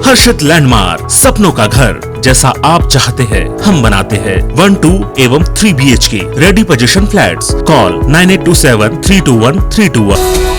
हर्षित landmark, सपनों का घर जैसा आप चाहते हैं हम बनाते हैं। 1, 2 एवं 3 BHK ready position flats. Call 9827321321।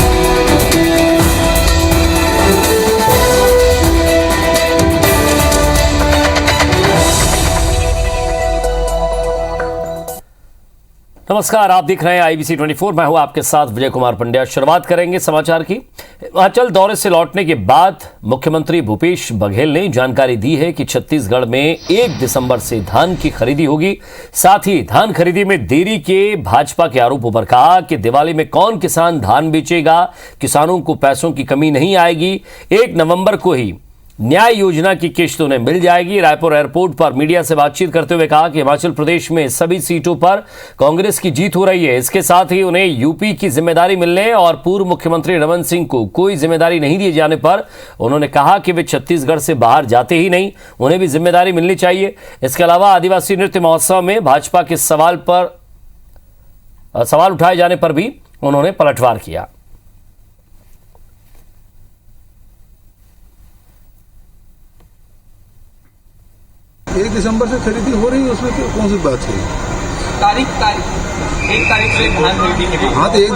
नमस्कार, आप देख रहे हैं IBC 24। मैं हूं आपके साथ विजय कुमार पंड्या। शुरुआत करेंगे समाचार की। हिमाचल दौरे से लौटने के बाद मुख्यमंत्री भूपेश बघेल ने जानकारी दी है कि छत्तीसगढ़ में 1 दिसंबर से धान की खरीदी होगी। साथ ही धान खरीदी में देरी के भाजपा के आरोपों पर कहा कि दिवाली में कौन किसान धान बेचेगा, किसानों को पैसों की कमी नहीं आएगी। 1 नवंबर को ही न्याय योजना की किश्त उन्हें मिल जाएगी। रायपुर एयरपोर्ट पर मीडिया से बातचीत करते हुए कहा कि हिमाचल प्रदेश में सभी सीटों पर कांग्रेस की जीत हो रही है। इसके साथ ही उन्हें यूपी की जिम्मेदारी मिलने और पूर्व मुख्यमंत्री रमन सिंह को कोई जिम्मेदारी नहीं दिए जाने पर उन्होंने कहा कि वे छत्तीसगढ़ से बाहर जाते ही नहीं, उन्हें भी जिम्मेदारी मिलनी चाहिए। इसके अलावा आदिवासी नृत्य महोत्सव में भाजपा के सवाल उठाए जाने पर भी उन्होंने पलटवार किया। 1 दिसंबर से खरीदी हो रही है, उसमें कौन सी बात है? तारीख 1 तारीख से धान खरीदी के लिए। हाँ, तो 1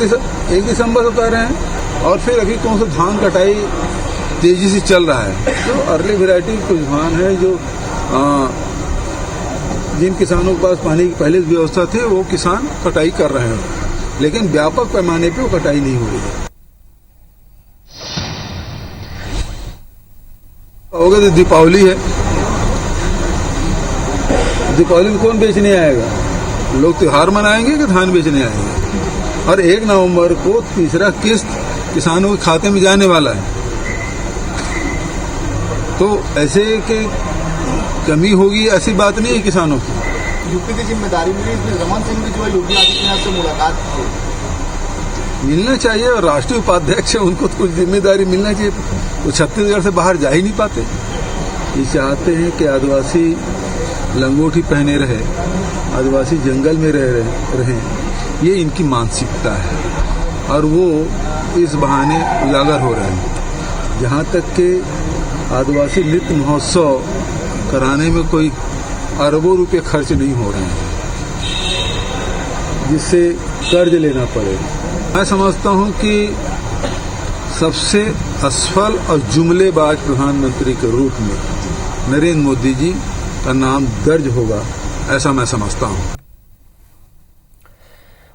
दिसंबर से उतार रहे हैं। और फिर अभी कौन सा धान कटाई तेजी से चल रहा है। जो अर्ली वेराइटी कुछ धान है, जो जिन किसानों के पास पानी की पहले व्यवस्था थी वो किसान कटाई कर रहे हैं, लेकिन व्यापक पैमाने पे वो कटाई नहीं हो रही है। होगा तो दीपावली है, दीपावली में कौन बेचने आएगा? लोग त्योहार मनाएंगे कि धान बेचने आएंगे? और 1 नवंबर को तीसरा किस्त किसानों के खाते में जाने वाला है। तो ऐसे कि कमी होगी ऐसी बात नहीं है किसानों की। यूपी की जिम्मेदारी मिली, इसमें रमन सिंह भी जो है योगी आदित्यनाथ से मुलाकात की। मिलना चाहिए, और राष्ट्रीय उपाध्यक्ष है, उनको तो कुछ जिम्मेदारी मिलना चाहिए। वो छत्तीसगढ़ से बाहर जा ही नहीं पाते। ये चाहते हैं कि आदिवासी लंगोटी पहने रहे, आदिवासी जंगल में रहे। ये इनकी मानसिकता है और वो इस बहाने उजागर हो रहे हैं। जहाँ तक कि आदिवासी नृत्य महोत्सव कराने में कोई अरबों रुपए खर्च नहीं हो रहे हैं, जिससे कर्ज लेना पड़े। मैं समझता हूँ कि सबसे असफल और जुमलेबाज प्रधानमंत्री के रूप में नरेंद्र मोदी जी का नाम दर्ज होगा, ऐसा मैं समझता हूं।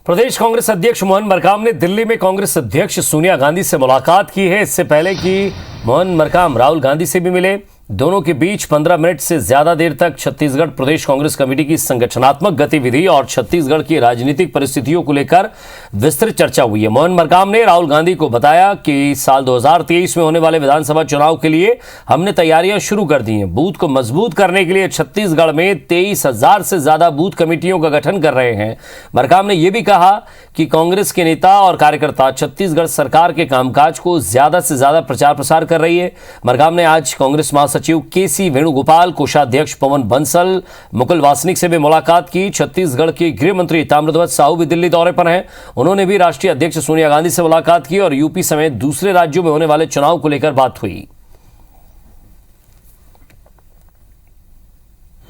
प्रदेश कांग्रेस अध्यक्ष मोहन मरकाम ने दिल्ली में कांग्रेस अध्यक्ष सोनिया गांधी से मुलाकात की है। इससे पहले कि मोहन मरकाम राहुल गांधी से भी मिले। दोनों के बीच 15 मिनट से ज्यादा देर तक छत्तीसगढ़ प्रदेश कांग्रेस कमेटी की संगठनात्मक गतिविधि और छत्तीसगढ़ की राजनीतिक परिस्थितियों को लेकर विस्तृत चर्चा हुई है। मोहन मरकाम ने राहुल गांधी को बताया कि साल 2023 में होने वाले विधानसभा चुनाव के लिए हमने तैयारियां शुरू कर दी हैं। बूथ को मजबूत करने के लिए छत्तीसगढ़ में 23,000 से ज्यादा बूथ कमेटियों का गठन कर रहे हैं। मरकाम ने यह भी कहा कि कांग्रेस के नेता और कार्यकर्ता छत्तीसगढ़ सरकार के कामकाज को ज्यादा से ज्यादा प्रचार प्रसार कर रही है। मरकाम ने आज कांग्रेस महासचिव KC वेणुगोपाल, कोषाध्यक्ष पवन बंसल, मुकुल वासनिक से भी मुलाकात की। छत्तीसगढ़ के गृह मंत्री ताम्रध्वज साहू भी दिल्ली दौरे पर हैं। उन्होंने भी राष्ट्रीय अध्यक्ष सोनिया गांधी से मुलाकात की और यूपी समेत दूसरे राज्यों में होने वाले चुनाव को लेकर बात हुई।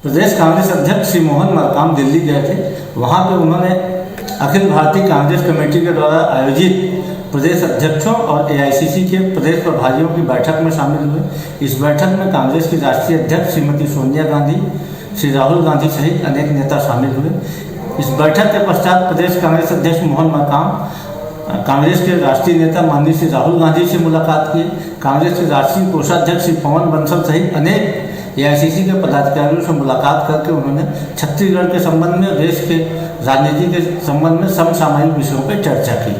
प्रदेश कांग्रेस अध्यक्ष श्री मोहन मरकाम दिल्ली गए थे। वहां पे उन्होंने अखिल भारतीय कांग्रेस कमेटी के द्वारा आयोजित प्रदेश अध्यक्षों और AICC के प्रदेश प्रभारियों की बैठक में शामिल हुए। इस बैठक में कांग्रेस की राष्ट्रीय अध्यक्ष श्रीमती सोनिया गांधी, श्री राहुल गांधी सहित अनेक नेता शामिल हुए। इस बैठक के पश्चात प्रदेश कांग्रेस अध्यक्ष मोहन मरकाम कांग्रेस के राष्ट्रीय नेता माननीय श्री राहुल गांधी से मुलाकात की। कांग्रेस के राष्ट्रीय कोषाध्यक्ष श्री पवन बंसल सहित अनेक AICC के पदाधिकारियों से मुलाकात करके उन्होंने छत्तीसगढ़ के संबंध में, देश के राजनीति के संबंध में समसामयिक विषयों पर चर्चा की।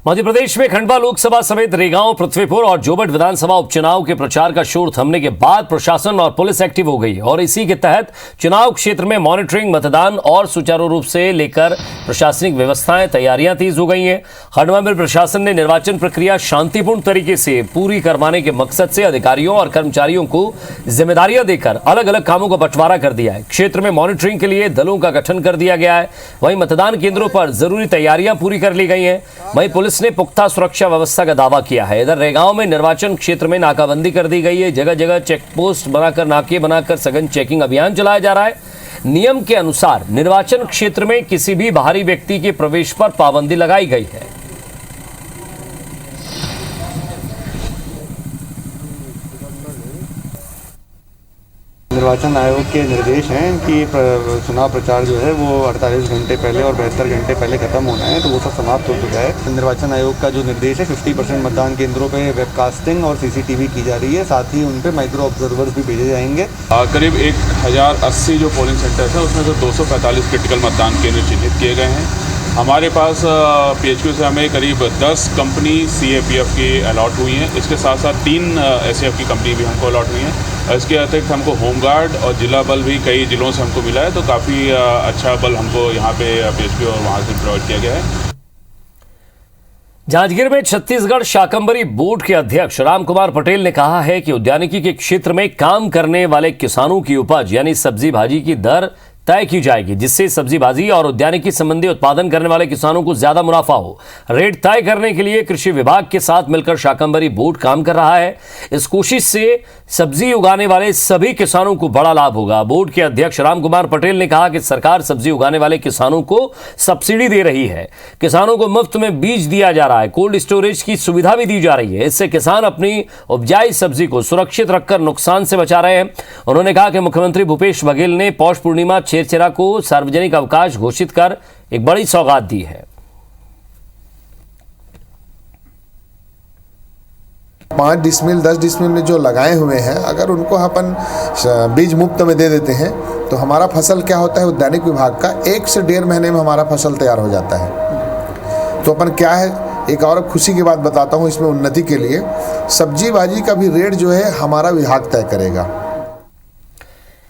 मध्य प्रदेश में खंडवा लोकसभा समेत रेगांव, पृथ्वीपुर और जोबट विधानसभा उपचुनाव के प्रचार का शोर थमने के बाद प्रशासन और पुलिस एक्टिव हो गई और इसी के तहत चुनाव क्षेत्र में मॉनिटरिंग, मतदान और सुचारू रूप से लेकर प्रशासनिक व्यवस्थाएं, तैयारियां तेज हो गई हैं। खंडवा में प्रशासन ने निर्वाचन प्रक्रिया शांतिपूर्ण तरीके से पूरी करवाने के मकसद से अधिकारियों और कर्मचारियों को जिम्मेदारियां देकर अलग अलग कामों का बंटवारा कर दिया है। क्षेत्र में मॉनिटरिंग के लिए दलों का गठन कर दिया गया है। वहीं मतदान केंद्रों पर जरूरी तैयारियां पूरी कर ली गई हैं। वहीं पुलिस पुलिस ने पुख्ता सुरक्षा व्यवस्था का दावा किया है। इधर रेगांव में निर्वाचन क्षेत्र में नाकाबंदी कर दी गई है। जगह जगह चेक पोस्ट बनाकर नाके बनाकर सघन चेकिंग अभियान चलाया जा रहा है। नियम के अनुसार निर्वाचन क्षेत्र में किसी भी बाहरी व्यक्ति के प्रवेश पर पाबंदी लगाई गई है। निर्वाचन आयोग के निर्देश हैं कि चुनाव प्रचार जो है वो 48 घंटे पहले और 72 घंटे पहले खत्म होना है, तो वो सब समाप्त हो चुका है। निर्वाचन आयोग का जो निर्देश है 50% मतदान केंद्रों पे वेबकास्टिंग और सीसीटीवी की जा रही है, साथ ही उन पे माइक्रो ऑब्जर्वर्स भी भेजे जाएंगे। करीब 1080 जो पोलिंग सेंटर्स हैं उसमें से 245 क्रिटिकल मतदान केंद्र चिन्हित किए गए हैं। हमारे पास PHQ से हमें करीब 10 कंपनी CAPF की अलॉट हुई हैं। इसके साथ साथ 3 SAF की कंपनी भी हमको अलॉट हुई हैं। इसके अतिरिक्त हमको होमगार्ड और जिला बल भी कई जिलों से हमको मिला है, तो काफ़ी अच्छा बल हमको यहाँ पे PHQ और वहाँ से प्रोवाइड किया गया है। जांजगीर में छत्तीसगढ़ शाकंभरी बोर्ड के अध्यक्ष राम कुमार पटेल ने कहा है कि उद्यानिकी के क्षेत्र में काम करने वाले किसानों की उपज यानी सब्जी भाजी की दर तय की जाएगी, जिससे सब्जी भाजी और उद्यानिकी संबंधी उत्पादन करने वाले किसानों को ज्यादा मुनाफा हो। रेट तय करने के लिए कृषि विभाग के साथ मिलकर शाकंभरी बोर्ड काम कर रहा है। इस कोशिश से सब्जी उगाने वाले सभी किसानों को बड़ा लाभ होगा। बोर्ड के अध्यक्ष राम कुमार पटेल ने कहा कि सरकार सब्जी उगाने वाले किसानों को सब्सिडी दे रही है, किसानों को मुफ्त में बीज दिया जा रहा है, कोल्ड स्टोरेज की सुविधा भी दी जा रही है। इससे किसान अपनी उपजाई सब्जी को सुरक्षित रखकर नुकसान से बचा रहे हैं। उन्होंने कहा कि मुख्यमंत्री भूपेश बघेल ने पौष पूर्णिमा छेरछेरा को सार्वजनिक अवकाश घोषित कर एक बड़ी सौगात दी है। 5 डिसमिल 10 डिसमिल में जो लगाए हुए हैं, अगर उनको अपन बीज मुफ्त में दे देते हैं तो हमारा फसल क्या होता है, उद्यानिक विभाग का 1 से 1.5 महीने में हमारा फसल तैयार हो जाता है। तो अपन क्या है, एक और खुशी की बात बताता हूँ इसमें उन्नति के लिए, सब्जी भाजी का भी रेट जो है हमारा विभाग तय करेगा।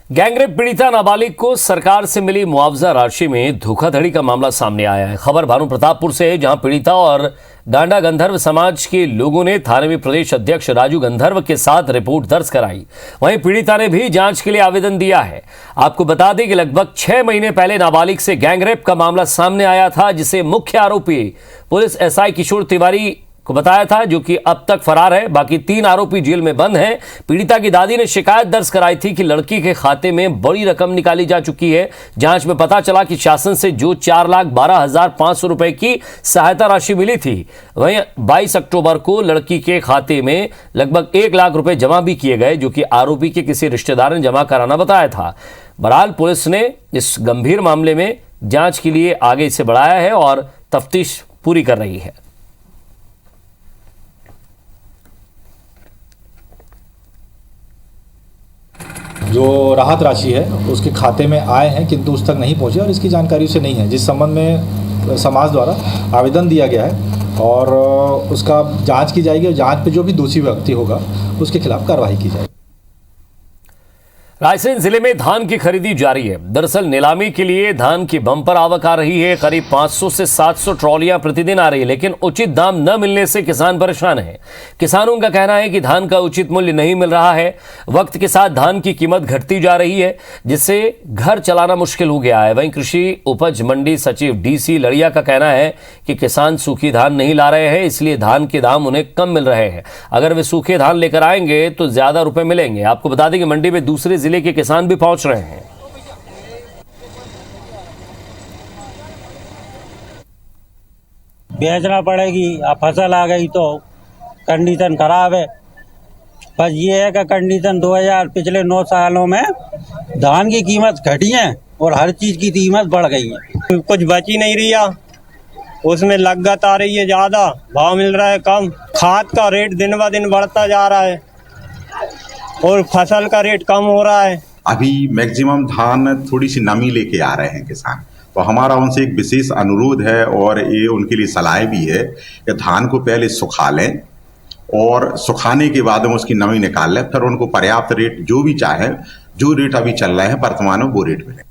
गैंगरेप पीड़िता नाबालिग को सरकार से मिली मुआवजा राशि में धोखाधड़ी का मामला सामने आया है। खबर भानु प्रतापपुर से है, जहां पीड़िता और डांडा गंधर्व समाज के लोगों ने थाने में प्रदेश अध्यक्ष राजू गंधर्व के साथ रिपोर्ट दर्ज कराई। वहीं पीड़िता ने भी जांच के लिए आवेदन दिया है। आपको बता दें कि लगभग 6 महीने पहले नाबालिग से गैंगरेप का मामला सामने आया था, जिसे मुख्य आरोपी पुलिस SI किशोर तिवारी को बताया था, जो कि अब तक फरार है। बाकी 3 आरोपी जेल में बंद हैं। पीड़िता की दादी ने शिकायत दर्ज कराई थी कि लड़की के खाते में बड़ी रकम निकाली जा चुकी है। जांच में पता चला कि शासन से जो 4,12,500 रुपए की सहायता राशि मिली थी, वहीं 22 अक्टूबर को लड़की के खाते में लगभग 1 लाख रुपए जमा भी किए गए, जो कि आरोपी के किसी रिश्तेदार ने जमा कराना बताया था। बहरहाल पुलिस ने इस गंभीर मामले में जांच के लिए आगे इसे बढ़ाया है और तफ्तीश पूरी कर रही है। जो राहत राशि है उसके खाते में आए हैं, किंतु उस तक नहीं पहुंचे और इसकी जानकारी उसे नहीं है, जिस संबंध में समाज द्वारा आवेदन दिया गया है और उसका जांच की जाएगी और जांच पे जो भी दोषी व्यक्ति होगा उसके खिलाफ कार्रवाई की जाएगी। रायसेन जिले में धान की खरीदी जारी है। दरअसल नीलामी के लिए धान की बम्पर आवक आ रही है। करीब 500 से 700 ट्रॉलियां प्रतिदिन आ रही है, लेकिन उचित दाम न मिलने से किसान परेशान हैं। किसानों का कहना है कि धान का उचित मूल्य नहीं मिल रहा है। वक्त के साथ धान की कीमत घटती जा रही है, जिससे घर चलाना मुश्किल हो गया है। वहीं कृषि उपज मंडी सचिव DC लड़िया का कहना है कि किसान सूखी धान नहीं ला रहे हैं, इसलिए धान के दाम उन्हें कम मिल रहे हैं। अगर वे सूखे धान लेकर आएंगे तो ज्यादा रुपए मिलेंगे। आपको बता दें कि मंडी में दूसरे जिले के किसान भी पहुंच रहे हैं। बेचना पड़ेगी, अब फसल आ गई तो कंडीशन खराब है। बस ये है कि कंडीशन 2000 पिछले 9 सालों में धान की कीमत घटी है और हर चीज की कीमत बढ़ गई है। कुछ बच ही नहीं रहा, उसमें लागत आ रही है ज्यादा, भाव मिल रहा है कम। खाद का रेट दिन ब दिन बढ़ता जा रहा है और फसल का रेट कम हो रहा है। अभी मैक्सिमम धान थोड़ी सी नमी लेके आ रहे हैं किसान, तो हमारा उनसे एक विशेष अनुरोध है और ये उनके लिए सलाह भी है कि धान को पहले सुखा लें और सुखाने के बाद में उसकी नमी निकाल लें, फिर उनको पर्याप्त रेट जो भी चाहे, जो रेट अभी चल रहे हैं वर्तमान में वो रेट मिले।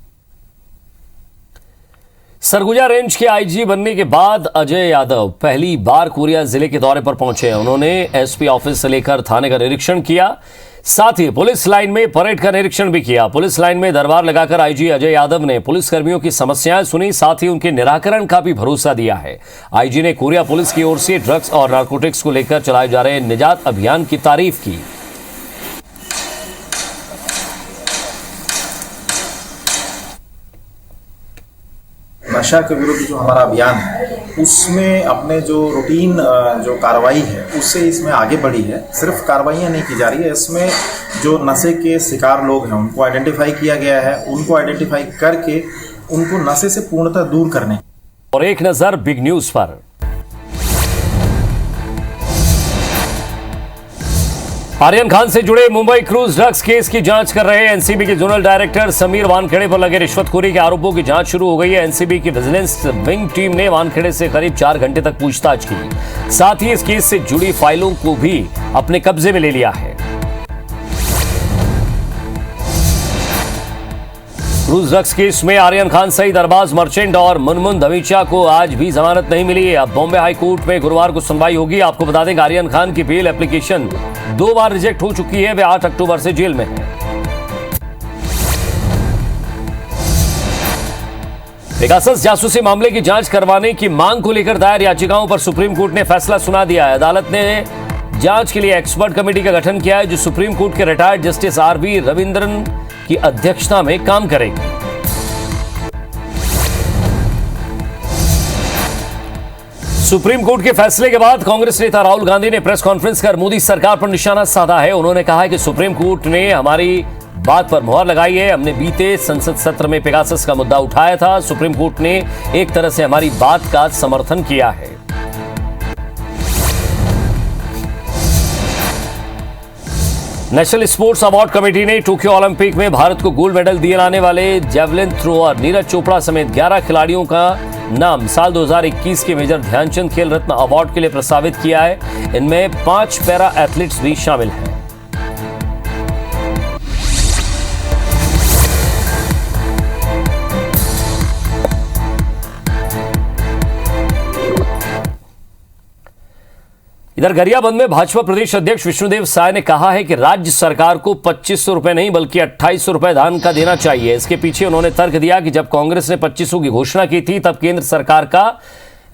सरगुजा रेंज के IG बनने के बाद अजय यादव पहली बार कोरिया जिले के दौरे पर पहुंचे। उन्होंने SP ऑफिस से लेकर थाने का निरीक्षण किया। साथ ही पुलिस लाइन में परेड का निरीक्षण भी किया। पुलिस लाइन में दरबार लगाकर आईजी अजय यादव ने पुलिस कर्मियों की समस्याएं सुनी, साथ ही उनके निराकरण का भी भरोसा दिया है। आईजी ने कोरिया पुलिस की ओर से ड्रग्स और नारकोटिक्स को लेकर चलाए जा रहे निजात अभियान की तारीफ की। नशा के विरुद्ध जो हमारा अभियान है उसमें अपने जो रूटीन जो कार्रवाई है उससे इसमें आगे बढ़ी है। सिर्फ कार्रवाइयाँ नहीं की जा रही है, इसमें जो नशे के शिकार लोग हैं उनको आइडेंटिफाई किया गया है। उनको आइडेंटिफाई करके उनको नशे से पूर्णतः दूर करने। और एक नजर बिग न्यूज पर। आर्यन खान से जुड़े मुंबई क्रूज ड्रग्स केस की जांच कर रहे एनसीबी के जोनल डायरेक्टर समीर वानखेड़े पर लगे रिश्वतखोरी के आरोपों की जांच शुरू हो गई है। एनसीबी की विजिलेंस विंग टीम ने वानखेड़े से करीब 4 घंटे तक पूछताछ की, साथ ही इस केस से जुड़ी फाइलों को भी अपने कब्जे में ले लिया है। क्रूज ड्रग्स केस में आर्यन खान सहित अरबाज मर्चेंट और मुनमुन धमीचा को आज भी जमानत नहीं मिली। अब बॉम्बे हाई कोर्ट में गुरुवार को सुनवाई होगी। आपको बता दें कि आर्यन खान की बेल एप्लीकेशन 2 बार रिजेक्ट हो चुकी है। वे 8 अक्टूबर से जेल में हैं। पेगासस जासूसी मामले की जांच करवाने की मांग को लेकर दायर याचिकाओं पर सुप्रीम कोर्ट ने फैसला सुना दिया है। अदालत ने जांच के लिए एक्सपर्ट कमेटी का गठन किया है, जो सुप्रीम कोर्ट के रिटायर्ड जस्टिस आरवी रविंद्रन की अध्यक्षता में काम करेगी। सुप्रीम कोर्ट के फैसले के बाद कांग्रेस नेता राहुल गांधी ने प्रेस कॉन्फ्रेंस कर मोदी सरकार पर निशाना साधा है। उन्होंने कहा है कि सुप्रीम कोर्ट ने हमारी बात पर मुहर लगाई है। हमने बीते संसद सत्र में पेगासस का मुद्दा उठाया था। सुप्रीम कोर्ट ने एक तरह से हमारी बात का समर्थन किया है। नेशनल स्पोर्ट्स अवार्ड कमेटी ने टोक्यो ओलंपिक में भारत को गोल्ड मेडल दिलाने वाले जेवलिन थ्रोअर नीरज चोपड़ा समेत 11 खिलाड़ियों का नाम साल 2021 के मेजर ध्यानचंद खेल रत्न अवार्ड के लिए प्रस्तावित किया है। इनमें 5 पैरा एथलीट्स भी शामिल हैं। इधर गरियाबंद में भाजपा प्रदेश अध्यक्ष विष्णुदेव साय ने कहा है कि राज्य सरकार को 2500 रुपए नहीं बल्कि 2800 रुपए धान का देना चाहिए। इसके पीछे उन्होंने तर्क दिया कि जब कांग्रेस ने 2500 की घोषणा की थी तब केंद्र सरकार का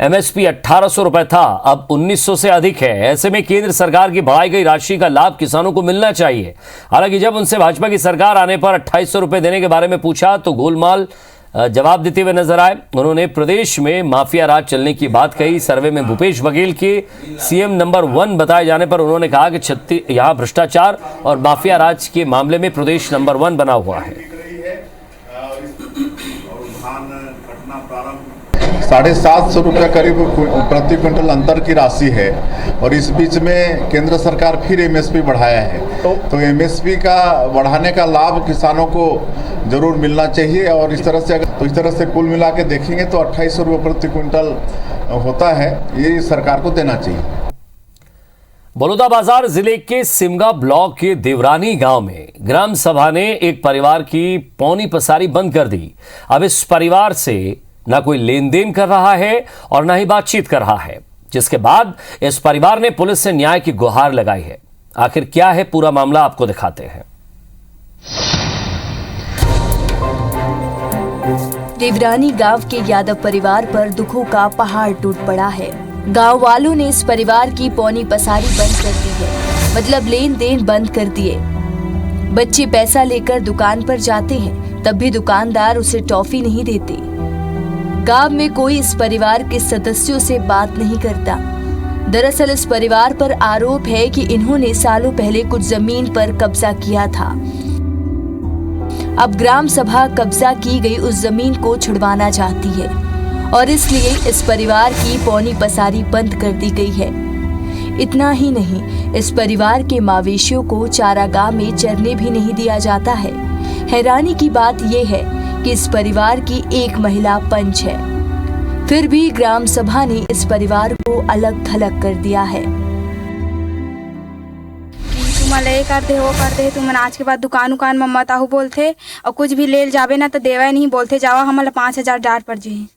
एमएसपी 1800 रुपए था, अब 1900 से अधिक है। ऐसे में केंद्र सरकार की बढ़ाई गई राशि का लाभ किसानों को मिलना चाहिए। हालांकि जब उनसे भाजपा की सरकार आने पर 2800 रुपए देने के बारे में पूछा तो गोलमाल जवाब देते हुए नजर आए। उन्होंने प्रदेश में माफिया राज चलने की बात कही। सर्वे में भूपेश बघेल के सीएम नंबर 1 बताए जाने पर उन्होंने कहा कि यहां भ्रष्टाचार और माफिया राज के मामले में प्रदेश नंबर 1 बना हुआ है। 750 रुपये करीब प्रति क्विंटल अंतर की राशि है और इस बीच में केंद्र सरकार फिर एमएसपी बढ़ाया है। तो एमएसपी का बढ़ाने का लाभ किसानों को जरूर मिलना चाहिए और इस तरह से कुल मिला के देखेंगे तो 2800 रुपये प्रति क्विंटल होता है, ये सरकार को देना चाहिए। बलौदाबाजार जिले के सिमगा ब्लॉक के देवरानी गांव में ग्राम सभा ने एक परिवार की पौनी पसारी बंद कर दी। अब इस परिवार से ना कोई लेन देन कर रहा है और ना ही बातचीत कर रहा है, जिसके बाद इस परिवार ने पुलिस से न्याय की गुहार लगाई है। आखिर क्या है पूरा मामला, आपको दिखाते हैं। देवरानी गांव के यादव परिवार पर दुखों का पहाड़ टूट पड़ा है। गांव वालों ने इस परिवार की पौनी पसारी बंद कर दी है, मतलब लेन देन बंद कर दिए। बच्चे पैसा लेकर दुकान पर जाते हैं, तब भी दुकानदार उसे टॉफी नहीं देते। गांव में कोई इस परिवार के सदस्यों से बात नहीं करता। दरअसल इस परिवार पर आरोप है कि इन्होंने सालों पहले कुछ जमीन पर कब्जा किया था। अब ग्राम सभा कब्जा की गई उस जमीन को छुड़वाना चाहती है और इसलिए इस परिवार की पौनी पसारी बंद कर दी गई है। इतना ही नहीं, इस परिवार के मवेशियों को चारागाह में चरने भी नहीं दिया जाता है। हैरानी की बात यह है कि इस परिवार की एक महिला पंच है, फिर भी ग्राम सभा ने इस परिवार को अलग थलग कर दिया है। तुम्हारे ये करते हो करते तुम आज के बाद दुकान में मताहू बोलते और कुछ भी ले जावे ना तो देवा नहीं बोलते, जावा हमारे 5000 डार पर जी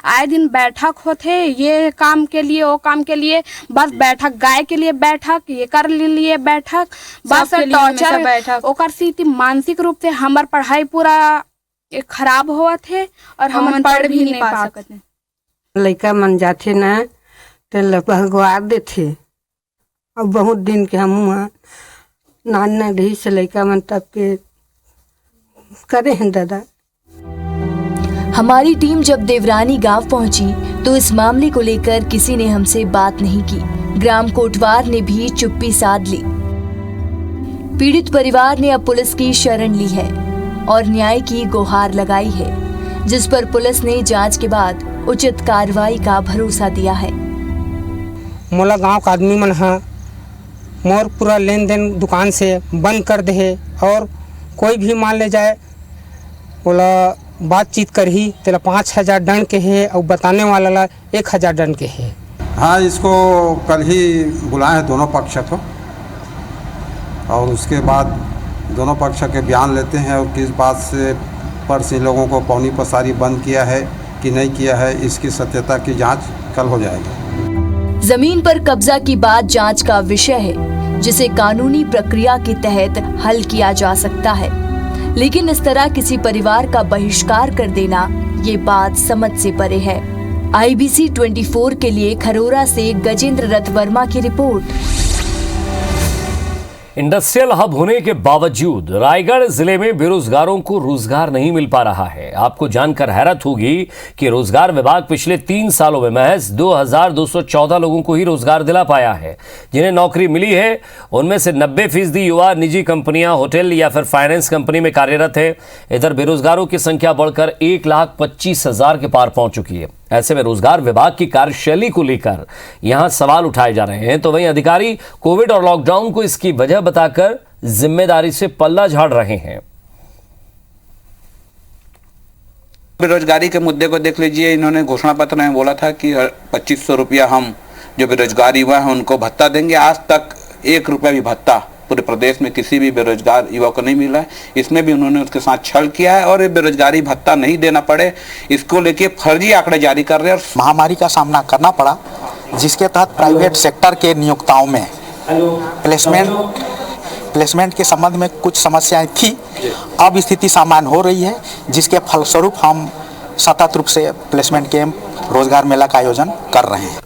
आए दिन बैठक होते, ये काम के लिए वो काम के लिए, बस बैठक, गाय के लिए बैठक, ये कर लिए बैठक, बस टॉर्चर बैठक। ओकर से मानसिक रूप से हमार पढ़ाई पूरा खराब हुआ थे और हम पढ़ भी नहीं पा सकते। लड़का मन जाते ना तो भगवा देते। अब बहुत दिन के हम नाना ढी से लड़का मन तब के करे हैं दादा। हमारी टीम जब देवरानी गांव पहुंची तो इस मामले को लेकर किसी ने हमसे बात नहीं की। ग्राम कोटवार ने भी चुप्पी साध ली। पीड़ित परिवार ने अब पुलिस की शरण ली है और न्याय की गुहार लगाई है, जिस पर पुलिस ने जांच के बाद उचित कार्रवाई का भरोसा दिया है। मोला गांव का आदमी मन है मोर पूरा लेन देन दुकान से बंद कर दे है और कोई भी मान ले जाए बोला बातचीत कर ही तेरा 5,000 दंड के है और बताने वाला ला 1,000 दंड के है। हाँ, इसको कल ही बुलाए हैं दोनों पक्ष को और उसके बाद दोनों पक्ष के बयान लेते हैं और किस बात से पर से लोगों को पौनी पसारी बंद किया है कि नहीं किया है, इसकी सत्यता की जांच कल हो जाएगी। जमीन पर कब्जा की बात जांच का विषय है, जिसे कानूनी प्रक्रिया के तहत हल किया जा सकता है, लेकिन इस तरह किसी परिवार का बहिष्कार कर देना ये बात समझ से परे है। IBC 24 के लिए खरोरा से गजेंद्र रथ वर्मा की रिपोर्ट। इंडस्ट्रियल हब होने के बावजूद रायगढ़ जिले में बेरोजगारों को रोजगार नहीं मिल पा रहा है। आपको जानकर हैरत होगी कि रोजगार विभाग पिछले 3 सालों में महज 2,214 लोगों को ही रोजगार दिला पाया है। जिन्हें नौकरी मिली है उनमें से 90% युवा निजी कंपनियां, होटल या फिर फाइनेंस कंपनी में कार्यरत है। इधर बेरोजगारों की संख्या बढ़कर 1,25,000 के पार पहुंच चुकी है। ऐसे में रोजगार विभाग की कार्यशैली को लेकर यहां सवाल उठाए जा रहे हैं, तो वहीं अधिकारी कोविड और लॉकडाउन को इसकी वजह बताकर जिम्मेदारी से पल्ला झाड़ रहे हैं। बेरोजगारी के मुद्दे को देख लीजिए, इन्होंने घोषणा पत्र में बोला था कि 2,500 रुपया हम जो बेरोजगार युवा हैं उनको भत्ता देंगे। आज तक 1 रुपया भी भत्ता पूरे प्रदेश में किसी भी बेरोजगार युवा को नहीं मिला है। इसमें भी उन्होंने उसके साथ छल किया है और ये बेरोजगारी भत्ता नहीं देना पड़े इसको लेके फर्जी आंकड़े जारी कर रहे हैं। और महामारी का सामना करना पड़ा, जिसके तहत प्राइवेट सेक्टर के नियोक्ताओं में प्लेसमेंट के संबंध में कुछ समस्याएं थी। अब स्थिति सामान्य हो रही है, जिसके फलस्वरूप हम सतत रूप से प्लेसमेंट कैंप, रोजगार मेला का आयोजन कर रहे हैं।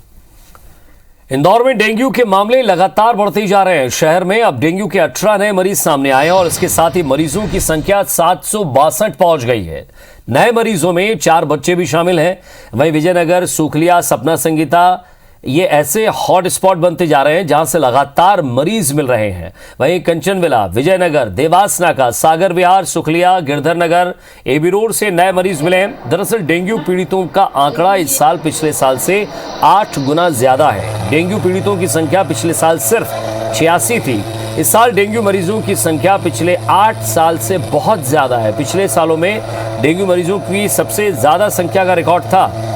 इंदौर में डेंगू के मामले लगातार बढ़ते जा रहे हैं। शहर में अब डेंगू के 18 नए मरीज सामने आए और इसके साथ ही मरीजों की संख्या 762 पहुंच गई है। नए मरीजों में 4 बच्चे भी शामिल हैं। वहीं विजयनगर, सुखलिया, सपना संगीता ये ऐसे हॉट स्पॉट बनते जा रहे हैं जहां से लगातार मरीज मिल रहे हैं। वहीं कंचनविला, विजयनगर, देवास नाका, सागर विहार, सुखलिया, गिरधर नगर, एबी रोड से नए मरीज मिले हैं। दरअसल डेंगू पीड़ितों का आंकड़ा इस साल पिछले साल से 8 गुना ज्यादा है। डेंगू पीड़ितों की संख्या पिछले साल सिर्फ 86 थी। इस साल डेंगू मरीजों की संख्या पिछले 8 साल से बहुत ज्यादा है। पिछले सालों में डेंगू मरीजों की सबसे ज्यादा संख्या का रिकॉर्ड था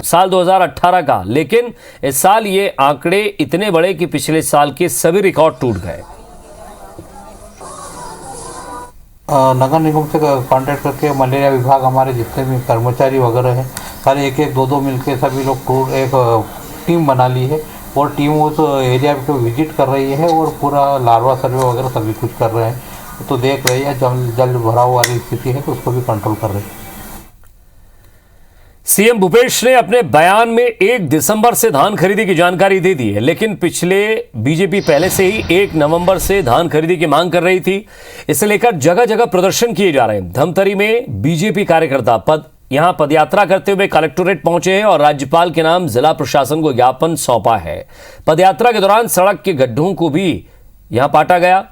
साल 2018 का, लेकिन इस साल ये आंकड़े इतने बड़े कि पिछले साल के सभी रिकॉर्ड टूट गए। नगर निगम से कांटेक्ट करके मलेरिया विभाग हमारे जितने भी कर्मचारी वगैरह हैं सारे एक 2 मिलके सभी लोग एक टीम बना ली है और टीम उस एरिया को विजिट कर रही है और पूरा लार्वा सर्वे वगैरह सभी कुछ कर रहे हैं। तो देख रही है जल भराव वाली स्थिति है तो उसको भी कंट्रोल कर रही है। सीएम भूपेश ने अपने बयान में 1 दिसंबर से धान खरीदी की जानकारी दे दी है, लेकिन पिछले बीजेपी पहले से ही 1 नवंबर से धान खरीदी की मांग कर रही थी। इसे लेकर जगह जगह प्रदर्शन किए जा रहे हैं। धमतरी में बीजेपी कार्यकर्ता यहां पदयात्रा करते हुए कलेक्टोरेट पहुंचे हैं और राज्यपाल के नाम जिला प्रशासन को ज्ञापन सौंपा है। पदयात्रा के दौरान सड़क के गड्ढों को भी यहां पाटा गया।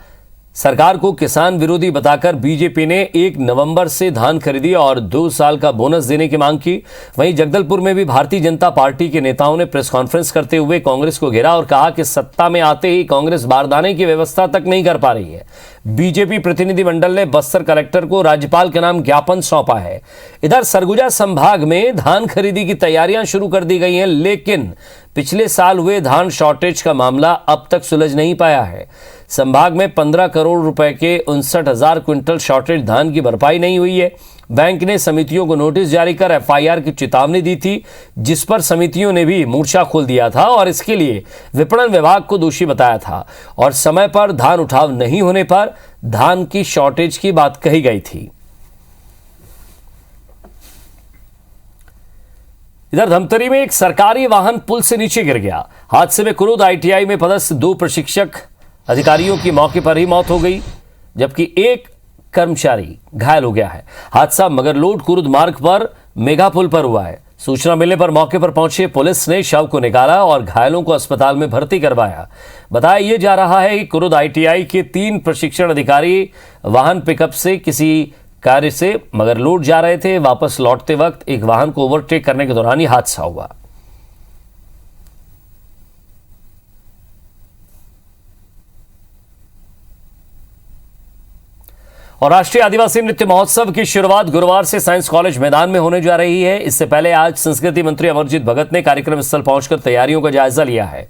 सरकार को किसान विरोधी बताकर बीजेपी ने 1 नवंबर से धान खरीदी और 2 साल का बोनस देने की मांग की। वहीं जगदलपुर में भी भारतीय जनता पार्टी के नेताओं ने प्रेस कॉन्फ्रेंस करते हुए कांग्रेस को घेरा और कहा कि सत्ता में आते ही कांग्रेस बारदाने की व्यवस्था तक नहीं कर पा रही है। बीजेपी प्रतिनिधिमंडल ने बस्तर कलेक्टर को राज्यपाल के नाम ज्ञापन सौंपा है। इधर सरगुजा संभाग में धान खरीदी की तैयारियां शुरू कर दी गई हैं, लेकिन पिछले साल हुए धान शॉर्टेज का मामला अब तक सुलझ नहीं पाया है। संभाग में 15 करोड़ रुपए के 59,000 क्विंटल शॉर्टेज धान की भरपाई नहीं हुई है। बैंक ने समितियों को नोटिस जारी कर एफआईआर की चेतावनी दी थी, जिस पर समितियों ने भी मोर्चा खोल दिया था और इसके लिए विपणन विभाग को दोषी बताया था और समय पर धान उठाव नहीं होने पर धान की शॉर्टेज की बात कही गई थी। इधर धमतरी में एक सरकारी वाहन पुल से नीचे गिर गया। हादसे में कुरुद आईटीआई में पदस्थ 2 प्रशिक्षक अधिकारियों की मौके पर ही मौत हो गई, जबकि एक कर्मचारी घायल हो गया है। हादसा मगरलोड कुरुद मार्ग पर मेगा पुल पर हुआ है। सूचना मिलने पर मौके पर पहुंचे पुलिस ने शव को निकाला और घायलों को अस्पताल में भर्ती करवाया। बताया यह जा रहा है कि कुरुद आईटीआई के 3 प्रशिक्षण अधिकारी वाहन पिकअप से किसी कार्य से मगरलोड जा रहे थे। वापस लौटते वक्त एक वाहन को ओवरटेक करने के दौरान यह हादसा हुआ। और राष्ट्रीय आदिवासी नृत्य महोत्सव की शुरुआत गुरुवार से साइंस कॉलेज मैदान में होने जा रही है। इससे पहले आज संस्कृति मंत्री अमरजीत भगत ने कार्यक्रम स्थल पहुंचकर तैयारियों का जायजा लिया है।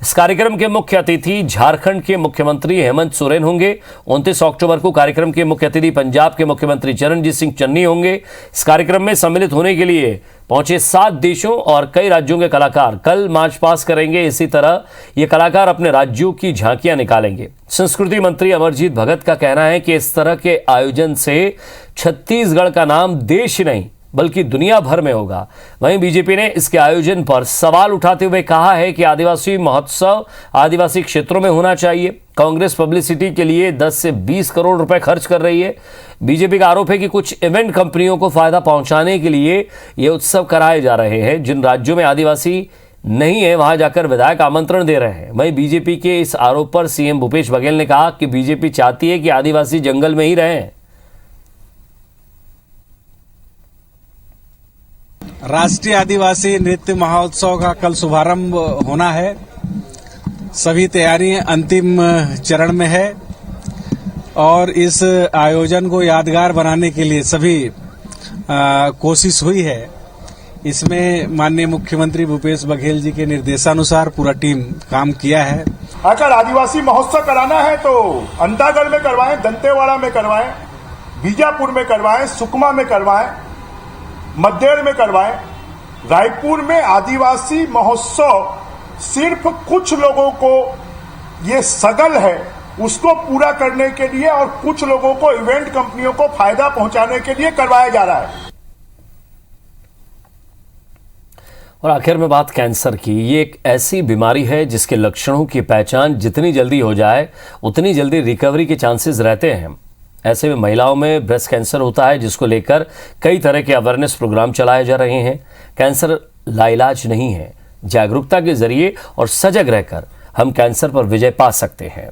इस कार्यक्रम के मुख्य अतिथि झारखंड के मुख्यमंत्री हेमंत सोरेन होंगे। 29 अक्टूबर को कार्यक्रम के मुख्य अतिथि पंजाब के मुख्यमंत्री चरणजीत सिंह चन्नी होंगे। इस कार्यक्रम में सम्मिलित होने के लिए पहुंचे 7 देशों और कई राज्यों के कलाकार कल मार्च पास करेंगे। इसी तरह ये कलाकार अपने राज्यों की झांकियां निकालेंगे। संस्कृति मंत्री अमरजीत भगत का कहना है कि इस तरह के आयोजन से छत्तीसगढ़ का नाम देश ही नहीं बल्कि दुनिया भर में होगा। वहीं बीजेपी ने इसके आयोजन पर सवाल उठाते हुए कहा है कि आदिवासी महोत्सव आदिवासी क्षेत्रों में होना चाहिए। कांग्रेस पब्लिसिटी के लिए 10 से 20 करोड़ रुपए खर्च कर रही है। बीजेपी का आरोप है कि कुछ इवेंट कंपनियों को फायदा पहुंचाने के लिए ये उत्सव कराए जा रहे हैं। जिन राज्यों में आदिवासी नहीं है वहां जाकर विधायक आमंत्रण दे रहे हैं। वहीं बीजेपी के इस आरोप पर सीएम भूपेश बघेल ने कहा कि बीजेपी चाहती है कि आदिवासी जंगल में ही रहें। राष्ट्रीय आदिवासी नृत्य महोत्सव का कल शुभारंभ होना है। सभी तैयारियां अंतिम चरण में है और इस आयोजन को यादगार बनाने के लिए सभी कोशिश हुई है। इसमें माननीय मुख्यमंत्री भूपेश बघेल जी के निर्देशानुसार पूरा टीम काम किया है। अगर आदिवासी महोत्सव कराना है तो अंतागढ़ में करवाएं, दंतेवाड़ा में करवाएं, बीजापुर में करवाएं, सुकमा में करवाएं, मद्देड़ में करवाएं। रायपुर में आदिवासी महोत्सव सिर्फ कुछ लोगों को ये सगल है उसको पूरा करने के लिए और कुछ लोगों को इवेंट कंपनियों को फायदा पहुंचाने के लिए करवाया जा रहा है। और आखिर में बात कैंसर की। ये एक ऐसी बीमारी है जिसके लक्षणों की पहचान जितनी जल्दी हो जाए उतनी जल्दी रिकवरी के चांसेस रहते हैं। ऐसे में महिलाओं में ब्रेस्ट कैंसर होता है, जिसको लेकर कई तरह के अवेयरनेस प्रोग्राम चलाए जा रहे हैं। कैंसर लाइलाज नहीं है। जागरूकता के जरिए और सजग रहकर हम कैंसर पर विजय पा सकते हैं।